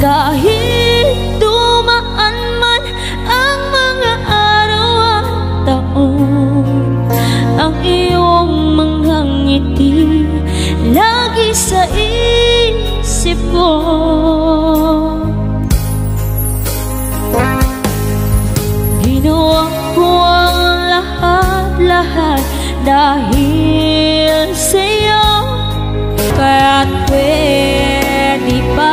Kahit dumaan man ang mga araw at taon, ang iyong mga ngiti lagi sa isip ko. Ginawa ko ang lahat-lahat dahil sa'yo, kaya't pwede ba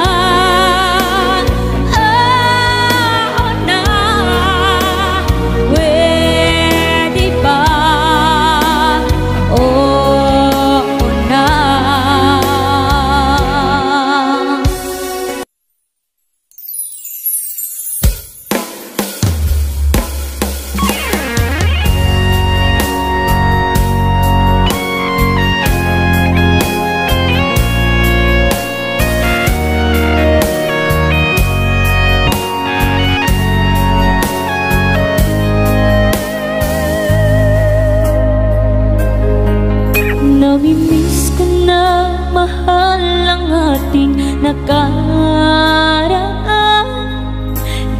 namimiss ko na mahal ang ating nakaraan,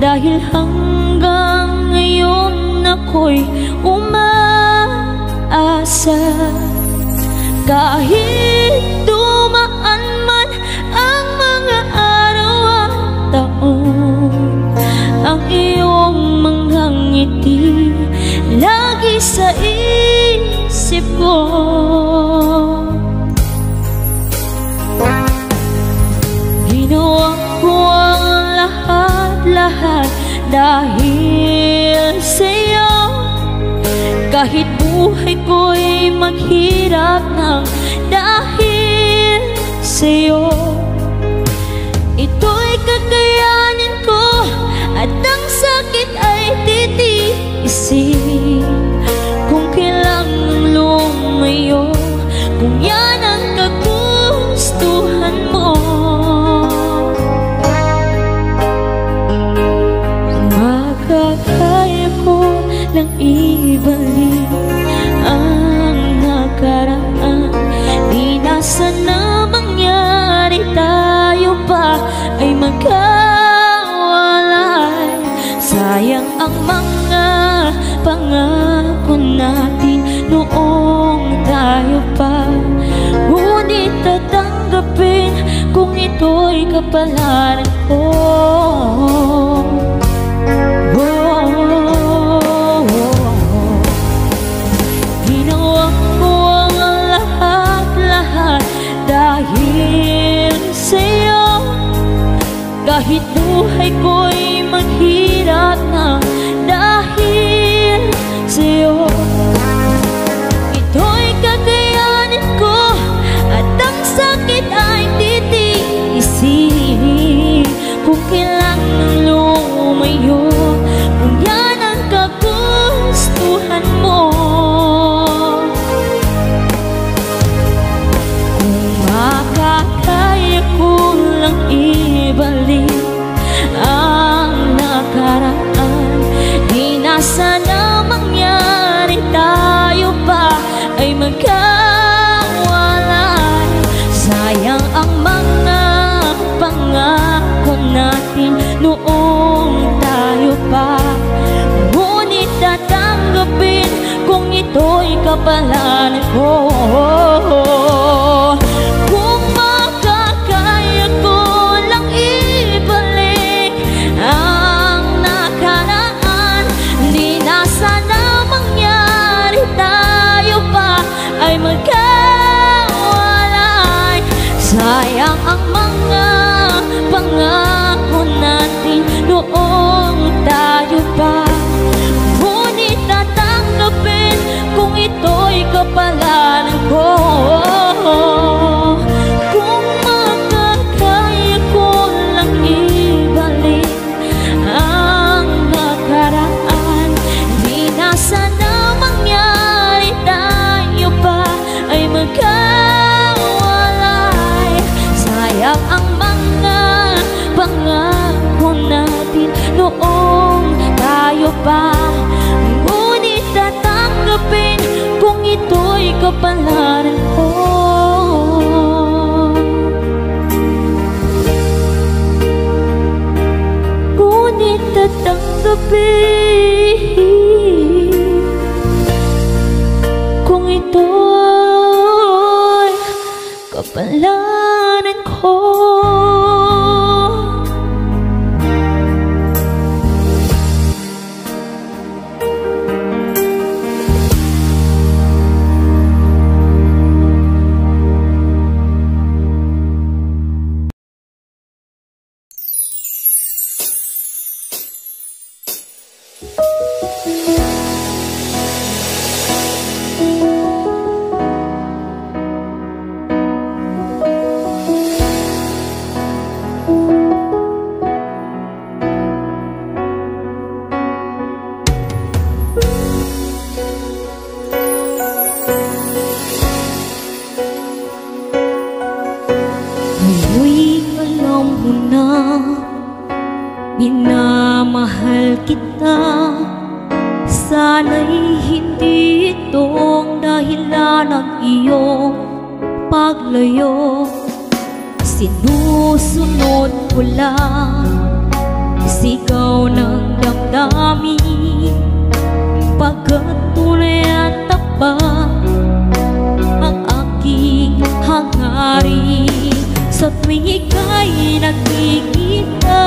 dahil hanggang ngayon ako'y umaasa. Kahit dumaan man ang mga araw at taon, ang iyong mga ngiti lagi sa isip ko. Ginawa ko ang lahat-lahat dahil sa'yo, kahit buhay ko'y maghirap ng dahil sa'yo. Ito'y kakayanin ko at ang sakit ay titiisin. Kung kailangang lumayo, kung yan ang kagustuhan mo, makakaya ko lang ibalik ang nakaraan. Di na sana mangyari, tayo pa ay magkawalay. Sayang ang mga pangako natin noong tayo pa, ngunit tatanggapin kung ito'y kapalaran ko. Ginawa ko ang lahat-lahat dahil sa'yo, kahit buhay ko'y maghirap na dahil sa'yo. Ito'y kakayanin ko at ang sakit ay titiisin. Kung kailangang lumayo, kung yan ang kagustuhan mo, kung makakaya ko lang ibalik ang nakaraan, di na sana mangyari, tayo pa ay magkawalay. Sayang ang mga pangako natin noong tayo pa, ngunit tatanggapin kung ito'y kapalaran ko. Kung makakaya ko lang ibalik ang nakaraan, di na sana mangyari, tayo pa ay magkawalay. Sayang ang mga pangako natin noong tayo pa, ngunit tatanggapin kung ito'y kapalaran ko. Kung makakaya ko lang ibalik ang nakaraan, di na sana mangyari, tayo pa ay magkawalay. Sayang ang mga pangako natin noong tayo pa, ngunit tatanggapin kung ito'y kapalaran ko. sabihin kung ito'y kapalaran ko? Minamahal kita, sana'y hindi itong dahilan ng iyong paglayo. Sinusunod ko lang sigaw ng damdamin, pagkat tunay at tapat ang aking hangarin. Sa tuwing ika'y nakikita,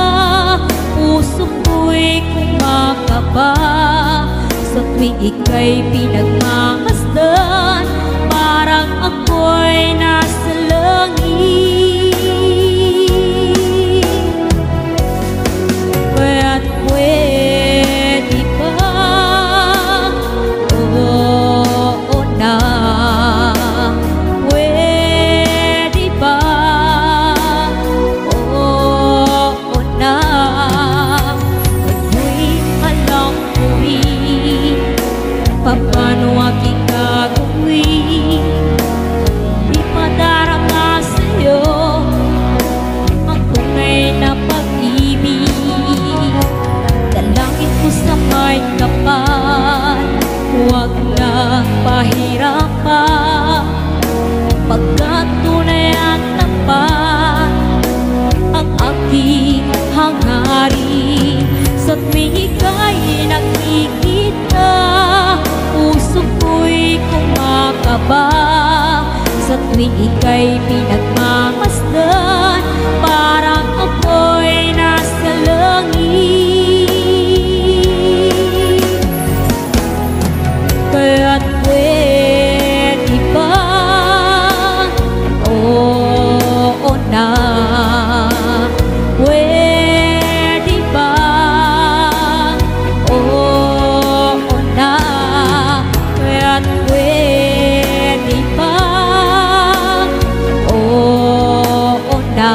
puso ko'y kumakaba. Sa tuwing ika'y pinagmamasdan, parang ako'y nasa langit. Kaya't pwede ba? Oo na. Paano aking gagawin? Ipadarama sa'yo ang tunay na pag-ibig. Dalangin ko sa may kapal, huwag na pahirapan, pagkat tunay at tapat ang aking hangarin. Sa tuwing ika'y nakikita, puso ko'y kumakaba. Sa tuwing ika'y pinagmamasdan, parang ako'y nasa langit. Kaya't pwede ba? Oo na. Pwede ba? Oo na. Kaya't pwede ba? Oo na.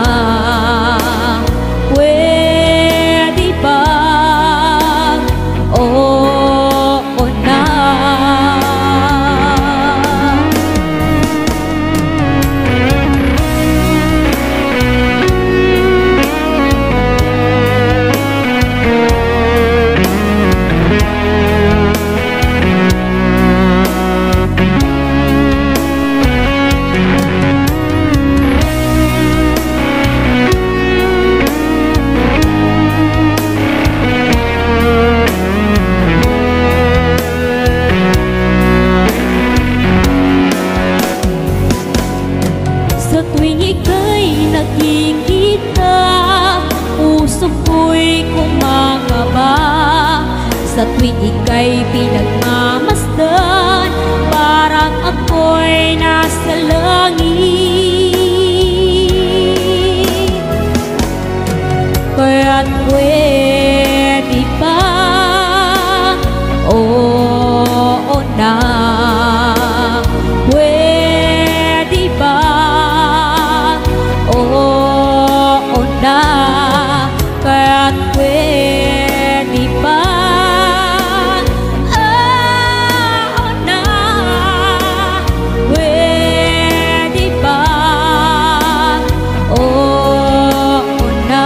Pwede ba? Oo na. Sa tuwing ika'y nakikita, puso ko'y kumakaba. Sa tuwing ika'y pinagmamasdan, parang ako'y nasa langit. Kaya't pwede ba? Oo na. Pwede ba? Oo na. Kaya't pwede ba? Oo na. Pwede ba? Oo na.